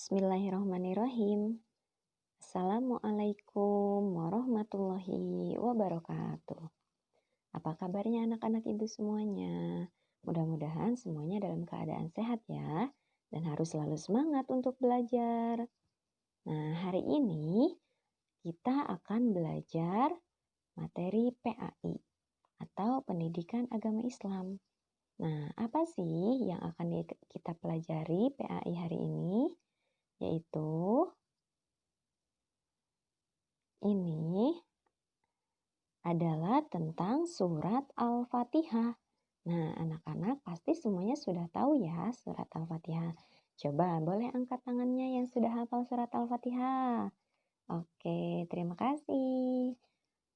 Bismillahirrahmanirrahim. Assalamualaikum warahmatullahi wabarakatuh. Apa kabarnya anak-anak ibu semuanya? Mudah-mudahan semuanya dalam keadaan sehat ya. Dan harus selalu semangat untuk belajar. Nah, hari ini kita akan belajar materi PAI atau Pendidikan Agama Islam. Nah, apa sih yang akan kita pelajari PAI hari ini? Yaitu ini adalah tentang surat Al-Fatihah. Nah, anak-anak pasti semuanya sudah tahu ya surat Al-Fatihah. Coba boleh angkat tangannya yang sudah hafal surat Al-Fatihah. Oke, terima kasih.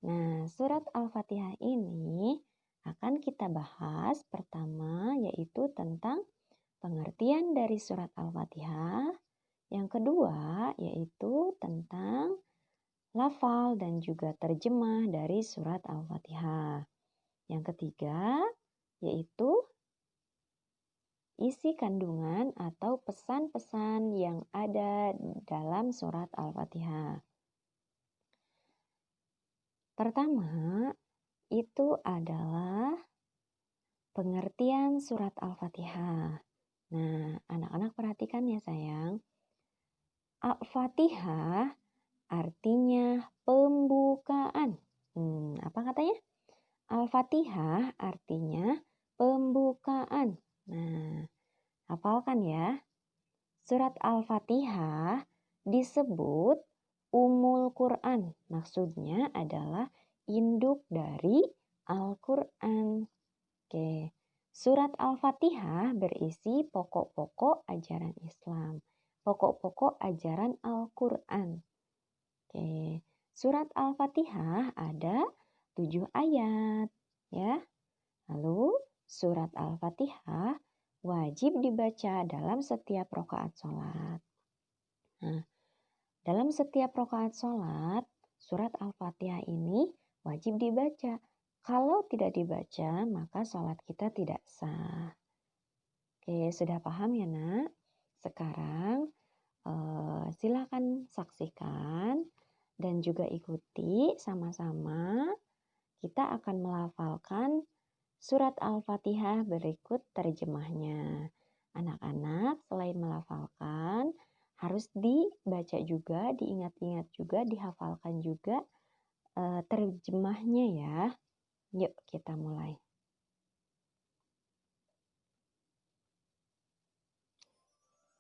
Nah, surat Al-Fatihah ini akan kita bahas pertama yaitu tentang pengertian dari surat Al-Fatihah. Yang kedua yaitu tentang lafal dan juga terjemah dari surat Al-Fatihah. Yang ketiga yaitu isi kandungan atau pesan-pesan yang ada dalam surat Al-Fatihah. Pertama itu adalah pengertian surat Al-Fatihah. Nah, anak-anak perhatikan ya sayang. Al-Fatihah artinya pembukaan. Apa katanya? Al-Fatihah artinya pembukaan. Nah, hafalkan ya. Surat Al-Fatihah disebut Ummul Quran. Maksudnya adalah induk dari Al-Quran. Oke. Surat Al-Fatihah berisi pokok-pokok ajaran Islam. Pokok-pokok ajaran Al-Quran. Oke, surat Al-Fatihah ada 7 ayat ya. Lalu surat Al-Fatihah wajib dibaca dalam setiap rakaat sholat. Nah, dalam setiap rakaat sholat, surat Al-Fatihah ini wajib dibaca. Kalau tidak dibaca, maka sholat kita tidak sah. Oke, sudah paham ya nak? Sekarang silakan saksikan dan juga ikuti sama-sama. Kita akan melafalkan surat Al-Fatihah berikut terjemahnya. Anak-anak selain melafalkan, harus dibaca juga, diingat-ingat juga, dihafalkan juga terjemahnya ya. Yuk kita mulai.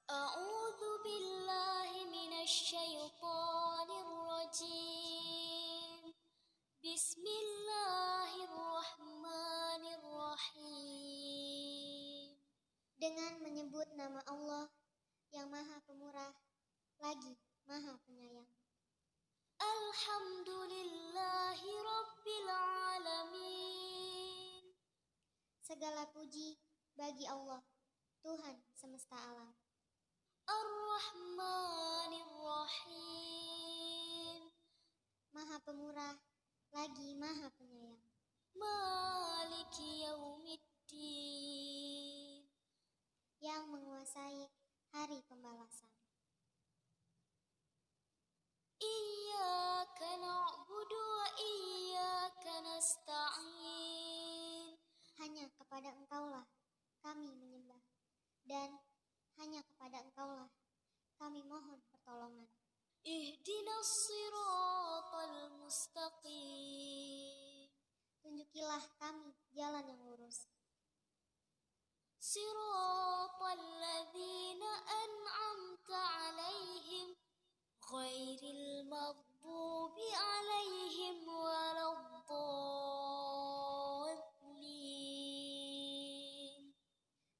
A'udzu billahi minasyaitonir rajim. Bismillahirrahmanirrahim. Dengan menyebut nama Allah yang Maha Pemurah lagi Maha Penyayang. Alhamdulillahi Rabbil Alamin. Segala puji bagi Allah, Tuhan semesta alam. Ar-Rahmanir-Rahim. Maha Pemurah lagi Maha Penyayang. Maliki Yaumiddin. Yang menguasai hari pembalasan. Iyyaka na'budu wa iyyaka nasta'in. Hanya kepada Engkaulah kami menyembah dan hanya kepada Engkaulah kami mohon pertolongan. Ihdinas siratal mustaqim. Tunjukilah kami jalan yang lurus. Siratal ladzina an'amta 'alaihim ghairil maghdubi 'alaihim waladdallin.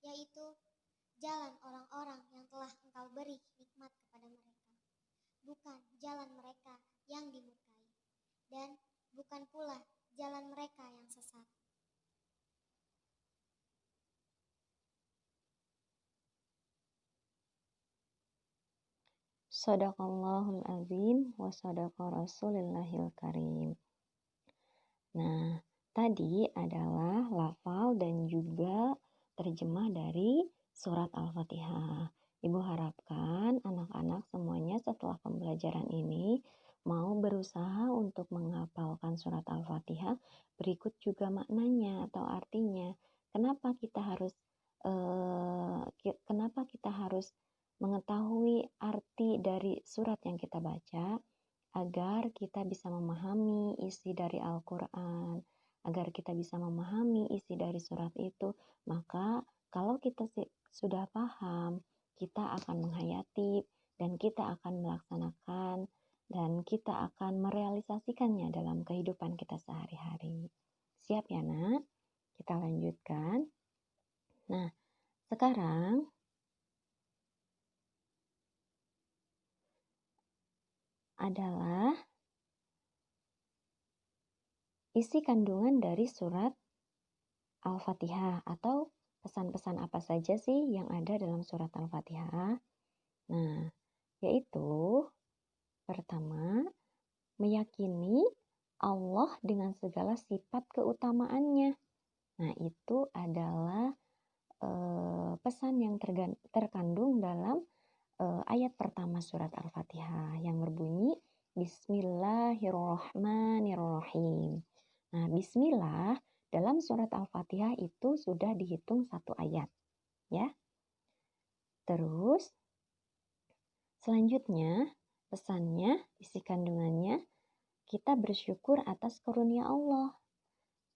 Yaitu jalan orang-orang yang telah Engkau beri nikmat kepada mereka, bukan jalan mereka yang dimurkai, dan bukan pula jalan mereka yang sesat. Shadaqallahul azim wa shadaqa rasulillahil karim. Nah, tadi adalah lafal dan juga terjemah dari surat Al-Fatihah. Ibu harapkan anak-anak semuanya setelah pembelajaran ini mau berusaha untuk menghafalkan surat Al-Fatihah, berikut juga maknanya atau artinya. Kenapa kita harus mengetahui arti dari surat yang kita baca? Agar kita bisa memahami isi dari Al-Quran, agar kita bisa memahami isi dari surat itu. Maka kalau kita sudah paham, kita akan menghayati dan kita akan melaksanakan dan kita akan merealisasikannya dalam kehidupan kita sehari-hari. Siap ya nak? Kita lanjutkan. Nah, sekarang adalah isi kandungan dari surat Al-Fatihah atau pesan-pesan apa saja sih yang ada dalam surat Al-Fatihah? Nah, yaitu pertama, meyakini Allah dengan segala sifat keutamaannya. Nah, itu adalah pesan yang terkandung dalam ayat pertama surat Al-Fatihah yang berbunyi Bismillahirrahmanirrahim. Nah, Bismillah dalam surat Al-Fatihah itu sudah dihitung satu ayat, ya. Terus selanjutnya pesannya, isi kandungannya, kita bersyukur atas karunia Allah.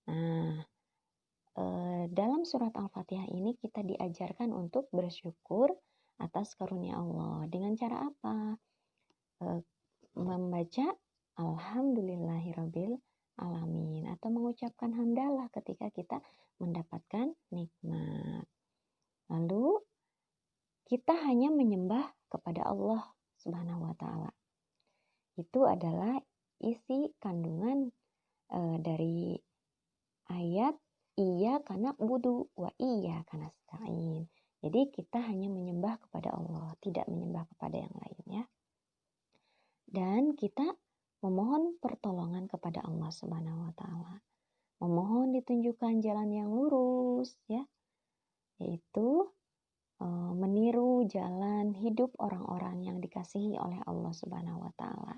Nah, dalam surat Al-Fatihah ini kita diajarkan untuk bersyukur atas karunia Allah. Dengan cara apa? Membaca Alhamdulillahirabbil alamin atau mengucapkan hamdalah ketika kita mendapatkan nikmat. Lalu kita hanya menyembah kepada Allah Subhanahu wa taala. Itu adalah isi kandungan dari ayat iyyaka na'budu wa iyyaka nasta'in. Jadi kita hanya menyembah kepada Allah, tidak menyembah kepada yang lain ya. Dan kita memohon pertolongan kepada Allah Subhanahu wa taala. Memohon ditunjukkan jalan yang lurus ya. Yaitu meniru jalan hidup orang-orang yang dikasihi oleh Allah Subhanahu wa taala.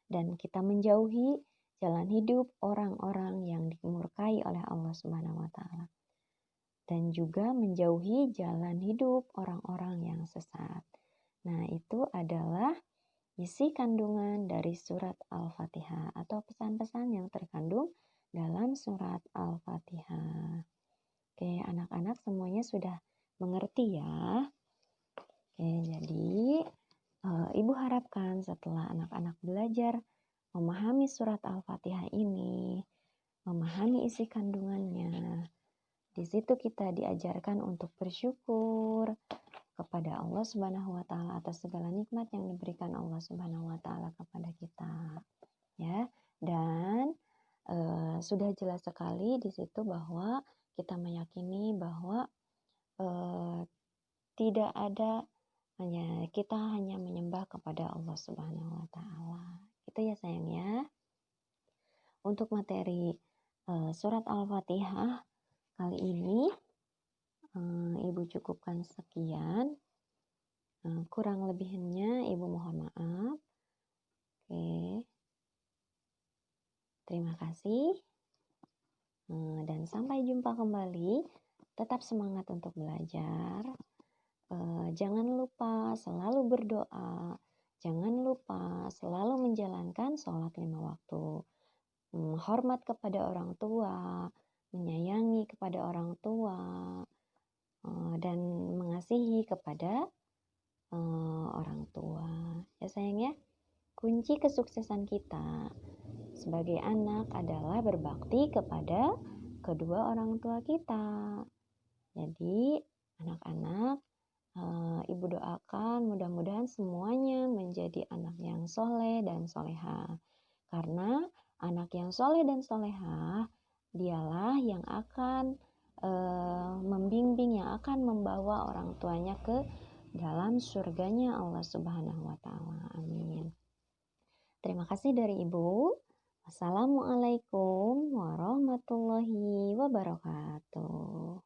Dan kita menjauhi jalan hidup orang-orang yang dimurkai oleh Allah Subhanahu wa taala. Dan juga menjauhi jalan hidup orang-orang yang sesat. Nah, itu adalah isi kandungan dari surat Al-Fatihah atau pesan-pesan yang terkandung dalam surat Al-Fatihah. Oke, anak-anak semuanya sudah mengerti ya. Oke, jadi Ibu harapkan setelah anak-anak belajar memahami surat Al-Fatihah ini, memahami isi kandungannya, di situ kita diajarkan untuk bersyukur kepada Allah Subhanahu wa taala atas segala nikmat yang diberikan Allah Subhanahu wa taala kepada kita. Ya. Dan sudah jelas sekali di situ bahwa kita meyakini bahwa tidak ada kita hanya menyembah kepada Allah Subhanahu wa taala. Itu ya sayang ya. Untuk materi surat Al-Fatihah kali ini Ibu cukupkan sekian. Kurang lebihnya Ibu mohon maaf. Oke. Terima kasih. Dan sampai jumpa kembali. Tetap semangat untuk belajar. Jangan lupa selalu berdoa. Jangan lupa selalu menjalankan sholat 5 waktu. Hormat kepada orang tua. Menyayangi kepada orang tua. Dan mengasihi kepada orang tua. Ya sayang ya. Kunci kesuksesan kita sebagai anak adalah berbakti kepada kedua orang tua kita. Jadi anak-anak, Ibu doakan mudah-mudahan semuanya menjadi anak yang soleh dan soleha. Karena anak yang soleh dan soleha, dialah yang akan membimbing, yang akan membawa orang tuanya ke dalam surganya Allah Subhanahu wa taala. Amin. Terima kasih dari Ibu. Wassalamualaikum warahmatullahi wabarakatuh.